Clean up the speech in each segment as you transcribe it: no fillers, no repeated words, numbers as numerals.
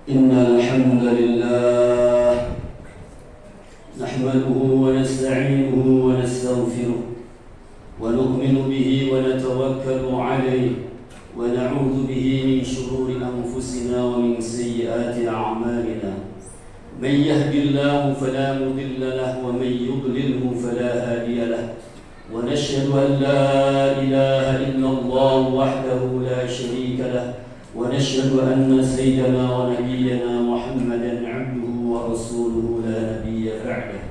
إن الحمد لله نحمده ونستعينه ونستغفره ونؤمن به ونتوكل عليه ونعوذ به من شرور أنفسنا ومن سيئات أعمالنا. من يهد الله فلا مضل له ومن يضلله فلا هادي له. ونشهد أن لا إله إلا الله وحده لا شريك له. ونشهد أن سيدنا ونبينا محمدا عبده ورسوله لا نبي بعده.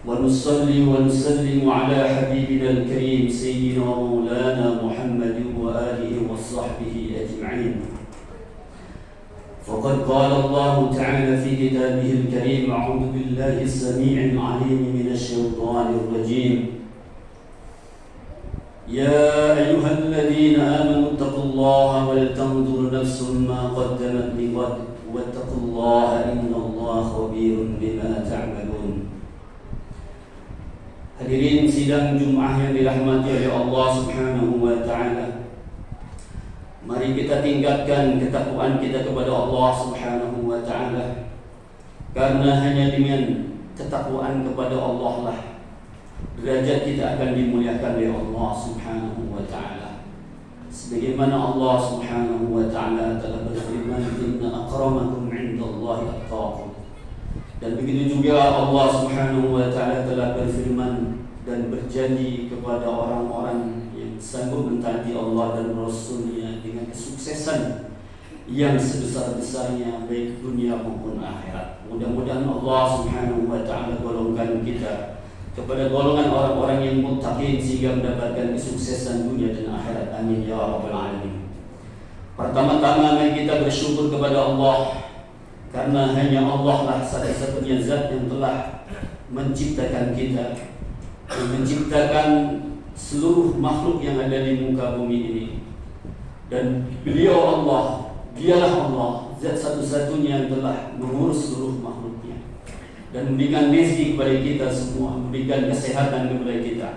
ونصلي ونسلم على حبيبنا الكريم سيدنا ومولانا محمد وآله وصحبه أجمعين. فقد قال الله تعالى في كتابه الكريم: أعوذ بالله السميع العليم من الشيطان الرجيم. يا أيها الذين آمنوا اتقوا الله ولتنظر نفس ما قدمت لغد واتقوا الله إن الله خبير بما تعملون. Hadirin sidang Jumat yang dirahmati oleh Allah Subhanahu wa taala. Mari kita tingkatkan ketakwaan kita kepada Allah Subhanahu wa taala. Karena hanya dengan ketakwaan kepada Allah lah derajat kita akan dimuliakan oleh Allah Subhanahu wa taala. Sebagaimana Allah Subhanahu wa taala telah berfirman, "Inna akramakum 'indallahi atqakum." Dan begitu juga Allah Subhanahu wa taala telah berfirman dan berjanji kepada orang-orang yang sanggup mentaati Allah dan Rasul-Nya dengan kesuksesan yang sebesar-besarnya baik dunia maupun akhirat. Mudah-mudahan Allah Subhanahu wa taala golongkan kita kepada golongan orang-orang yang muttaqin sehingga mendapatkan kesuksesan dunia dan akhirat. Amin ya rabbal alamin. Pertama-tama mari kita bersyukur kepada Allah, karena hanya Allah lah satu-satunya zat yang telah menciptakan kita, yang menciptakan seluruh makhluk yang ada di muka bumi ini. Dan beliau Allah, dialah Allah, zat satu-satunya yang telah mengurus seluruh makhluknya dan memberikan rezeki kepada kita semua, memberikan kesehatan kepada kita,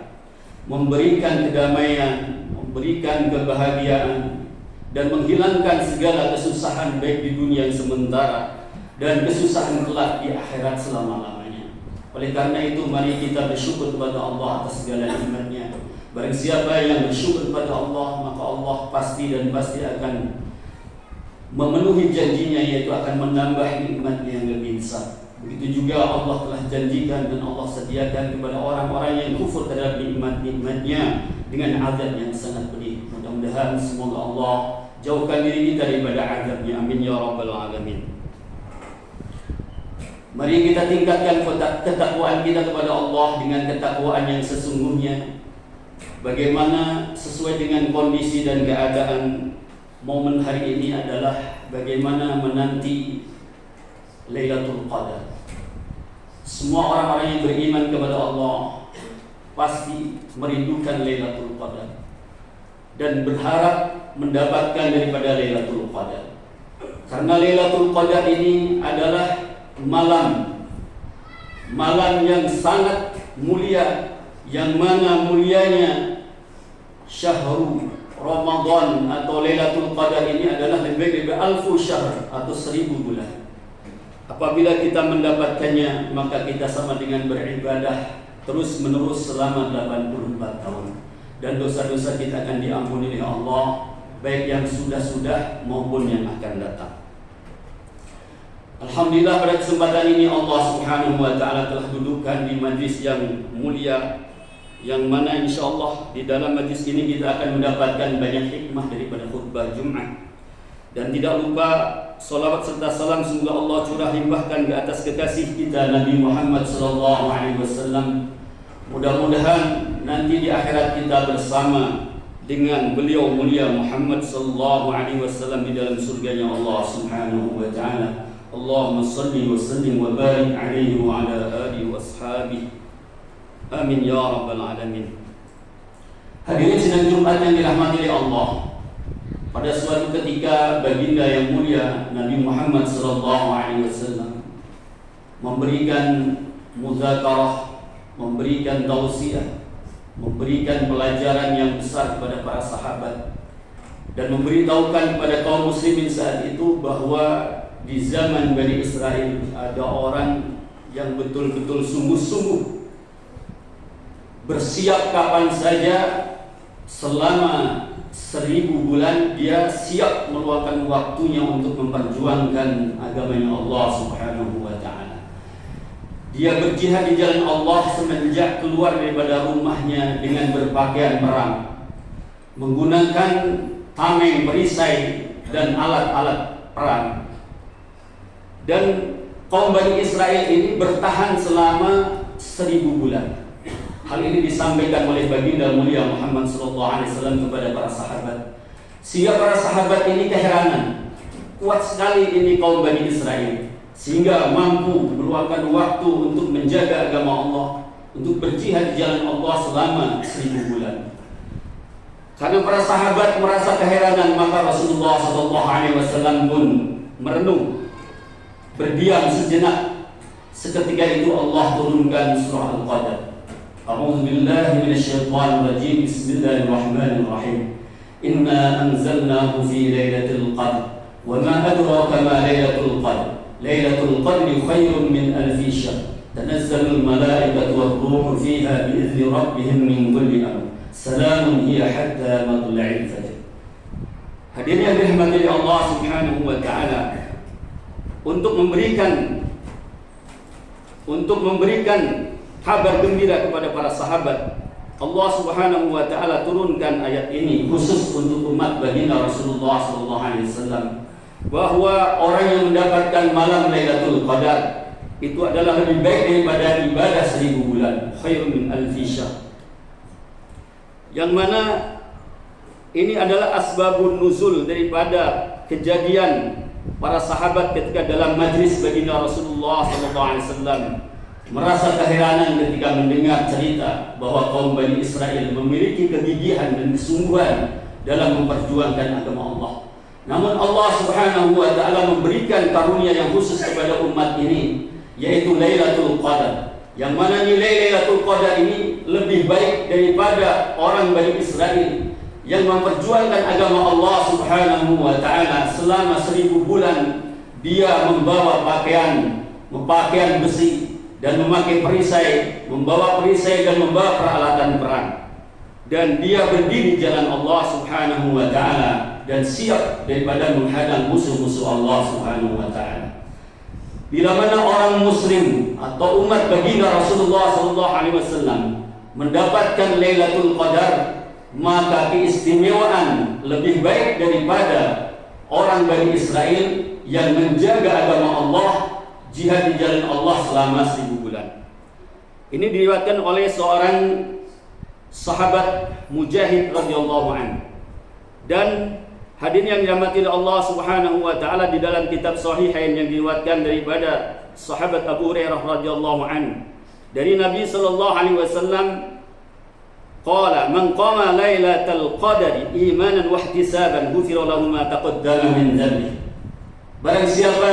memberikan kedamaian, memberikan kebahagiaan, dan menghilangkan segala kesusahan baik di dunia yang sementara dan kesusahan kelak di akhirat selama-lamanya. Oleh karena itu mari kita bersyukur kepada Allah atas segala nikmat-Nya. Barang siapa yang bersyukur kepada Allah, maka Allah pasti dan pasti akan memenuhi janjinya, yaitu akan menambah nikmat-Nya yang lebih besar. Begitu juga Allah telah janjikan dan Allah sediakan kepada orang-orang yang kufur terhadap nikmat-nikmat-Nya dengan azab yang sangat pedih. Mudah-mudahan semoga Allah jauhkan diri kita daripada azab-Nya. Amin ya rabbal alamin. Mari kita tingkatkan ketakwaan kita kepada Allah dengan ketakwaan yang sesungguhnya. Bagaimana sesuai dengan kondisi dan keadaan momen hari ini adalah bagaimana menanti Lailatul Qadar. Semua orang-orang yang beriman kepada Allah pasti merindukan Lailatul Qadar dan berharap mendapatkan daripada Lailatul Qadar. Karena Lailatul Qadar ini adalah malam yang sangat mulia, yang mana mulianya syahrul Ramadan atau Lailatul Qadar ini adalah lebih dari alfu syahr atau 1000 bulan. Apabila kita mendapatkannya, maka kita sama dengan beribadah terus menerus selama 84 tahun. Dan dosa-dosa kita akan diampuni oleh Allah, baik yang sudah-sudah maupun yang akan datang. Alhamdulillah, pada kesempatan ini Allah Subhanahu wa taala telah dudukkan di majlis yang mulia, yang mana insyaallah di dalam majlis ini kita akan mendapatkan banyak hikmah daripada khutbah Jumat. Dan tidak lupa salawat serta salam semoga Allah curah limpahkan ke atas kekasih kita Nabi Muhammad sallallahu alaihi wasallam. Mudah-mudahan nanti di akhirat kita bersama dengan beliau mulia Muhammad sallallahu alaihi wasallam di dalam surganya Allah Subhanahu wa taala. Allahumma salli wa sallim wa barik alaihi wa ala alihi wa ashabihi. Amin ya rabbal alamin. Hadirin sidang Jumat yang dirahmati oleh Allah. Pada suatu ketika baginda yang mulia Nabi Muhammad sallallahu alaihi wasallam memberikan muzakarah, memberikan tausiah, memberikan pelajaran yang besar kepada para sahabat dan memberitahukan kepada kaum muslimin saat itu bahwa di zaman Bani Israel ada orang yang betul-betul sungguh-sungguh bersiap kapan saja selama 1000 bulan dia siap meluangkan waktunya untuk memperjuangkan agamanya Allah Subhanahu wa ta'ala. Dia berjihad di jalan Allah semenjak keluar daripada rumahnya dengan berpakaian perang, menggunakan tameng, perisai dan alat-alat perang. Dan kaum Bani Israel ini bertahan selama 1000 bulan. Hal ini disampaikan oleh baginda mulia Muhammad SAW kepada para sahabat. Sehingga para sahabat ini keheranan, kuat sekali ini kaum Bani Israel, sehingga mampu meluangkan waktu untuk menjaga agama Allah, untuk berjihad di jalan Allah selama 1000 bulan. Karena para sahabat merasa keheranan, maka Rasulullah SAW pun merenung, berdiam sejenak. Seketika itu Allah turunkan surah Al-Qadr. A'udzu billahi minasyaitonir rajim. Bismillahirrahmanirrahim. Inna anzalnahu fi lailatul qadr. Wa ma adraka ma lailatul qadr. Lailatul qadri khairun min alfi syahr. Tanazzalul malaikatu war-ruhu fiha bi'izni rabbihim min kulli amr. Salamun hiya hatta matla'il fajr. Hadirin yang dirahmati Allah Subhanahu wa ta'ala, untuk memberikan kabar gembira kepada para sahabat, Allah Subhanahu wa ta'ala turunkan ayat ini khusus untuk umat baginda Rasulullah SAW, bahwa orang yang mendapatkan malam Lailatul Qadar itu adalah lebih baik daripada ibadah 1000 bulan, khairun min alfi syahr. Yang mana ini adalah asbabun nuzul daripada kejadian para sahabat ketika dalam majlis baginda Rasulullah SAW merasa keheranan ketika mendengar cerita bahwa kaum Bani Israel memiliki kegigihan dan kesungguhan dalam memperjuangkan agama Allah. Namun Allah Subhanahu wa ta'ala memberikan karunia yang khusus kepada umat ini, yaitu Lailatul Qadar. Yang mana nilai Lailatul Qadar ini lebih baik daripada orang Bani Israel yang memperjuangkan agama Allah Subhanahu wa ta'ala selama 1000 bulan. Dia membawa pakaian besi dan memakai perisai, membawa perisai dan membawa peralatan perang. Dan dia berdiri di jalan Allah Subhanahu wa ta'ala dan siap daripada menghadang musuh-musuh Allah Subhanahu wa ta'ala. Bila mana orang muslim atau umat baginda Rasulullah SAW mendapatkan Lailatul Qadar, maka keistimewaan lebih baik daripada orang Bani Israel yang menjaga agama Allah, jihad di jalan Allah selama 1000 bulan. Ini diriwayatkan oleh seorang sahabat Mujahid radhiyallahu anhu. Dan hadirin yang dirahmati Allah Subhanahu wa ta'ala, di dalam kitab Sahihain yang diriwayatkan daripada sahabat Abu Hurairah radhiyallahu anhu dari Nabi sallallahu alaihi wasallam, qala man qama lailatal qadri imanan wa ihtisaban ghufira lahu ma taqaddama min dhanbi. Barang siapa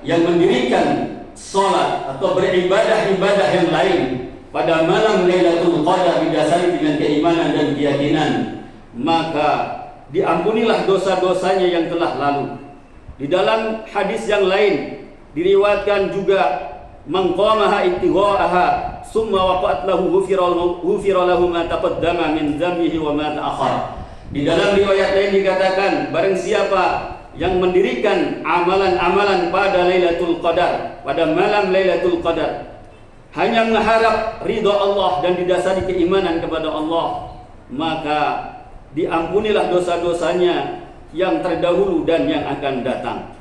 yang mendirikan salat atau beribadah-ibadah yang lain pada malam Lailatul Qadar didasari dengan keimanan dan keyakinan, maka diampunilah dosa-dosanya yang telah lalu. Di dalam hadis yang lain diriwayatkan juga, man qamaha ittigha'aha summa waqa'at lahu ghufira lahu ma taqaddama min dhanbihi wa ma ta'akhkhara. Di dalam riwayat lain dikatakan, barang siapa yang mendirikan amalan-amalan pada Lailatul Qadar, pada malam Lailatul Qadar, hanya mengharap ridha Allah dan didasari keimanan kepada Allah, maka diampunilah dosa-dosanya yang terdahulu dan yang akan datang.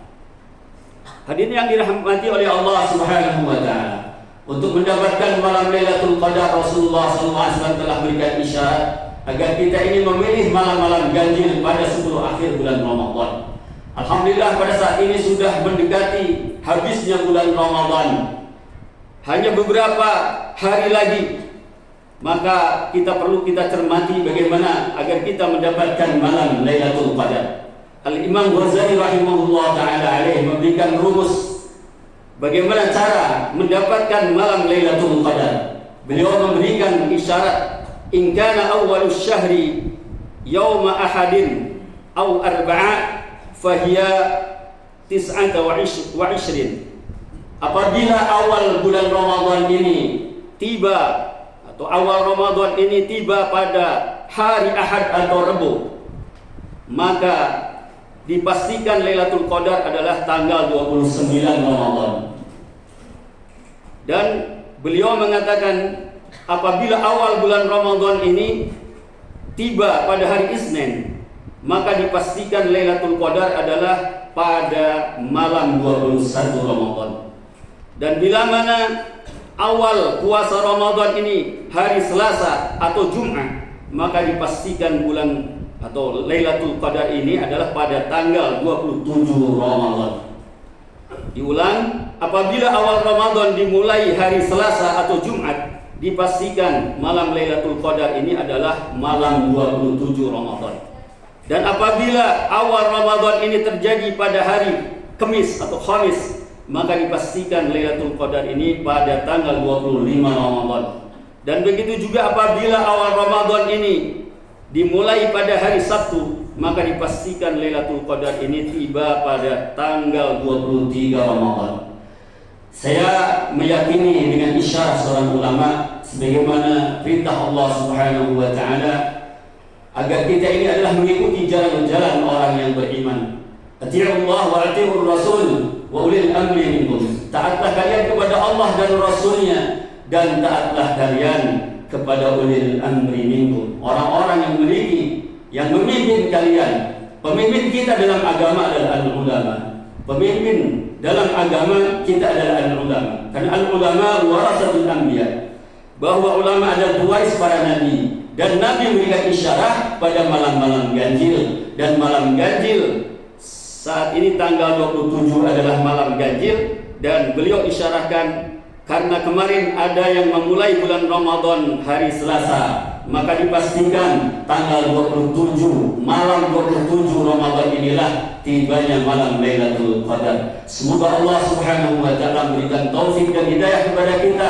Hadirin yang dirahmati oleh Allah Subhanahu wa ta'ala, untuk mendapatkan malam Lailatul Qadar, Rasulullah SAW telah berikan isyarat agar kita ini memilih malam-malam ganjil pada 10 akhir bulan Ramadan. Alhamdulillah, pada saat ini sudah mendekati habisnya bulan Ramadan. Hanya beberapa hari lagi, maka kita perlu cermati bagaimana agar kita mendapatkan malam Lailatul Qadar. Al-Imam Ghazali rahimahullah ta'ala alaih memberikan rumus bagaimana cara mendapatkan malam Lailatul Qadar. Beliau memberikan isyarat, in kana awwalus syahri yauma ahadin au arba'a fahiya tis'ata wa ishrin. Apabila awal bulan Ramadan ini tiba atau awal Ramadan ini tiba pada hari Ahad atau Rabu, maka dipastikan Lailatul Qadar adalah tanggal 29 Ramadan. Dan beliau mengatakan apabila awal bulan Ramadan ini tiba pada hari Isnin, maka dipastikan Lailatul Qadar adalah pada malam 21 Ramadan. Dan bila mana awal puasa Ramadan ini hari Selasa atau Jumat, maka dipastikan bulan atau Lailatul Qadar ini adalah pada tanggal 27 Ramadan. Diulang, apabila awal Ramadan dimulai hari Selasa atau Jumat, dipastikan malam Lailatul Qadar ini adalah malam 27 Ramadan. Dan apabila awal Ramadan ini terjadi pada hari Kamis atau Khamis, maka dipastikan Lailatul Qadar ini pada tanggal 25 Ramadan. Dan begitu juga apabila awal Ramadan ini dimulai pada hari Sabtu, maka dipastikan Lailatul Qadar ini tiba pada tanggal 23 Ramadan. Saya meyakini dengan isyarat seorang ulama sebagaimana perintah Allah Subhanahu wa taala agar kita ini adalah mengikuti jalan-jalan orang yang beriman. Atii'ullah wa atii'ur rasul wa ulil amri minkum. Taatlah kalian kepada Allah dan Rasulnya, dan taatlah kalian kepada ulil amri minkum, orang-orang yang memiliki, yang memimpin kalian. Pemimpin kita dalam agama adalah al-ulama. Pemimpin dalam agama kita adalah al-ulama. Karena al-ulama warasatul anbiya, bahwa ulama adalah pewaris para nabi, dan nabi memberikan isyarat pada malam-malam ganjil. Dan malam ganjil saat ini tanggal 27 adalah malam ganjil, dan beliau isyaratkan karena kemarin ada yang memulai bulan Ramadan hari Selasa, maka dipastikan tanggal 27 malam 27 Ramadan inilah tibanya malam Lailatul Qadar. Semoga Allah Subhanahu wa taala memberikan taufik dan hidayah kepada kita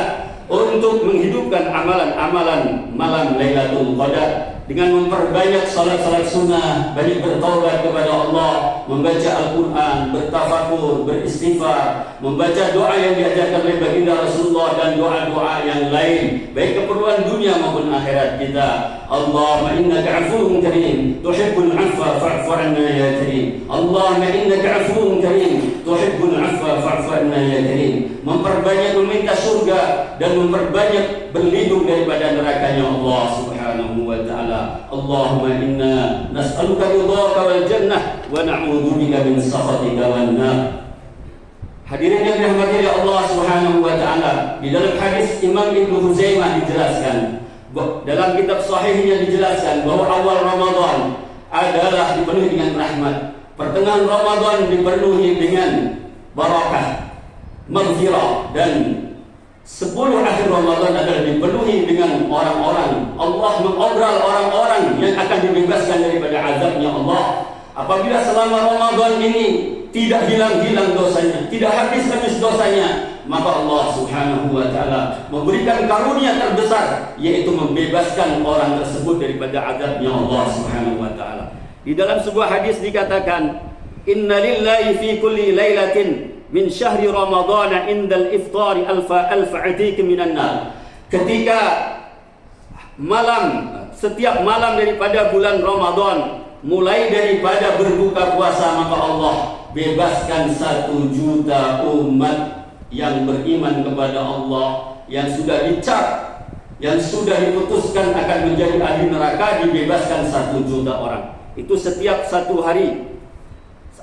untuk menghidupkan amalan-amalan malam Lailatul Qadar dengan memperbanyak salat-salat sunnah, banyak bertaubat kepada Allah, membaca Al-Quran, bertafakur, beristighfar, membaca doa yang diajarkan oleh baginda Rasulullah, dan doa-doa yang lain baik keperluan dunia maupun akhirat kita. Allahumma innaka afuwwun karim tuhibbul 'afwa fa'fu 'anna ya karim. Allahumma innaka afuwwun karim tuhibbul 'afwa fa'fu 'anna ya karim. Memperbanyak meminta surga dan memperbanyak berlindung daripada nerakanya Allah Subhanahu wa taala. Allahumma inna nas'aluka ridhaka wal jannah wa na'udzu bika min sakhatika wan nar. Hadirin yang dirahmati oleh Allah Subhanahu wa taala, di dalam hadis Imam Ibnu Huzaimah dijelaskan, dalam kitab sahihnya dijelaskan bahwa awal Ramadan adalah dipenuhi dengan rahmat, pertengahan Ramadan dipenuhi dengan barakah, maghfirah, dan 10 akhir Ramadan adalah dipenuhi dengan orang-orang, Allah mengobral orang-orang yang akan dibebaskan daripada azabnya Allah. Apabila selama Ramadan ini tidak hilang-hilang dosanya, tidak habis-habis dosanya, maka Allah Subhanahu wa taala memberikan karunia terbesar, yaitu membebaskan orang tersebut daripada azabnya Allah Subhanahu wa taala. Di dalam sebuah hadis dikatakan, "Inna lillahi fi kulli lailatin min syahri Ramadhan indal iftari alfa atik minan nar." Ketika setiap malam daripada bulan Ramadan, mulai daripada berbuka puasa, maka Allah bebaskan 1 juta umat yang beriman kepada Allah, yang sudah dicap, yang sudah diputuskan akan menjadi ahli neraka, dibebaskan 1 juta orang. Itu setiap satu hari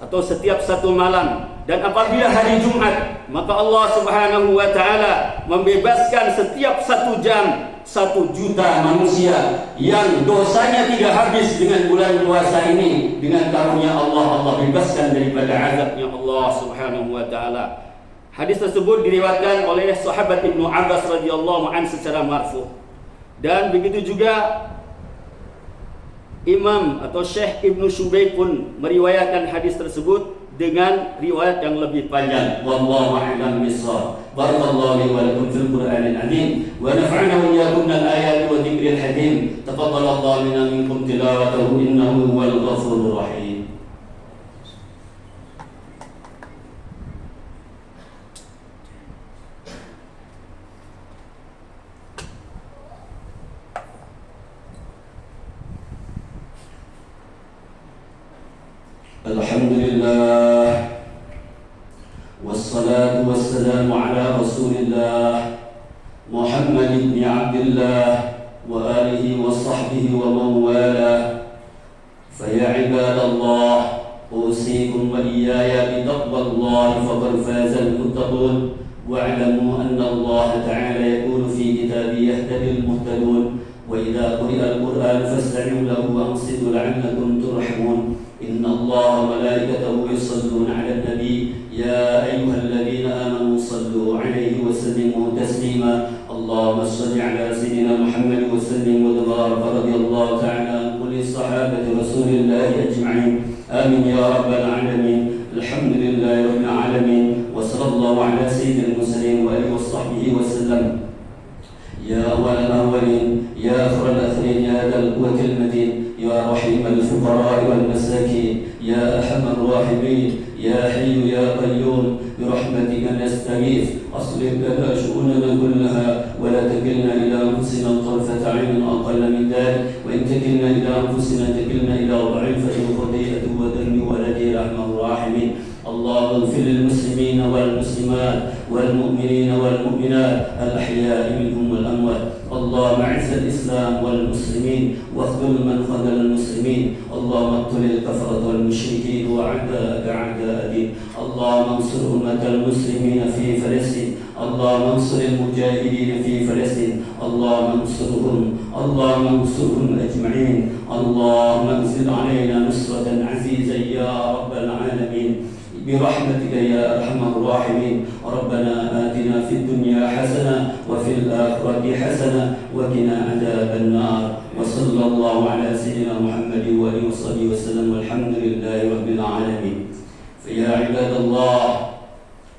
atau setiap satu malam. Dan apabila hari Jumat, maka Allah Subhanahu wa taala membebaskan setiap 1 jam 1 juta manusia yang dosanya tidak habis dengan bulan puasa ini. Dengan karunia Allah, Allah bebaskan daripada azabnya Allah Subhanahu wa taala. Hadis tersebut diriwayatkan oleh sahabat Ibnu Abbas radhiyallahu anhu secara marfu. Dan begitu juga Imam atau Syekh Ibnu Syubaik pun meriwayatkan hadis tersebut dengan riwayat yang lebih panjang. Wallahu a'lam bishawab. Barakallahu li wa lakum fil Qur'anil azim wa nafa'ana wa iyyakum bil ayati wa dzikril hakim. Taqabbalallahu minna minkum tilawatahu innahu huwal ghafurur rahim. الحمد لله والصلاة والسلام على رسول الله محمد بن عبد الله وآله وصحبه ومن والاه. فيا عباد الله، أوصيكم وإياي بتقوى الله فقد فاز المتقون. واعلموا أن الله تعالى يقول في كتابه يهتدي المهتدون: وإذا قرئ القرآن فاستمعوا له وأنصتوا لعلكم ترحمون. إن الله وملائكته يصلون على النبي يا أيها الذين آمنوا صلوا عليه وسلموا تسليما. اللهم صل على سيدنا محمد وسلم وتبارك رضي الله تعالى عن كل صحابة رسول الله أجمعين. آمين يا رب العالمين. الحمد لله رب العالمين، وصلى الله على سيد المرسلين وآله وصحبه وسلم. يا أول الأولين، يا آخر الآخرين، يا ذا القوة المتين، يا رحيم الفقراء والمساكين، يا أرحم الراحمين، يا حي يا قيوم، برحمتك نستغيث. أصلح لنا شؤوننا كلها ولا تكلنا إلى أنفسنا طرفة عين أقل من ذلك، وإن تكلنا إلى أنفسنا تكلنا إلى ضعيفة خطيئة وذنب ولدي أرحم الراحمين. اللهم اغفر للمسلمين والمسلمات والمؤمنين والمؤمنات الأحياء منهم والأموات. اللهم أعز الإسلام والمسلمين واخذل من خذل المسلمين. اللهم اقتل الكفرة والمشركين وأعداءك أعداء الدين. اللهم انصر أمة المسلمين في فلسطين. اللهم انصر المجاهدين في فلسطين. اللهم انصرهم أجمعين. اللهم انزل علينا نصرة عزيزا يا رب العالمين برحمتك يا أرحم الراحمين. ربنا آتنا في الدنيا حسنة وفي الآخرة حسنة وقنا عذاب النار. وصلى الله على سيدنا محمد وآله وصحبه وسلم، والحمد لله رب العالمين. فيا عباد الله،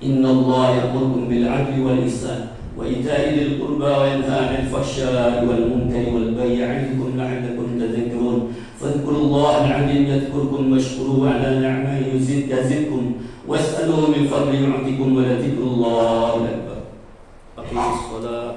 إن الله يأمركم بالعدل والإحسان وإيتاء ذي القربى وينهى عن الفحشاء والمنكر والبغي يعظكم لعلكم تذكرون. فاذكروا الله العظيم يذكركم واشكروه على نعمه يزدكم واسألوه من فضله يعطكم ولذكر الله أكبر. أقيموا الصلاة.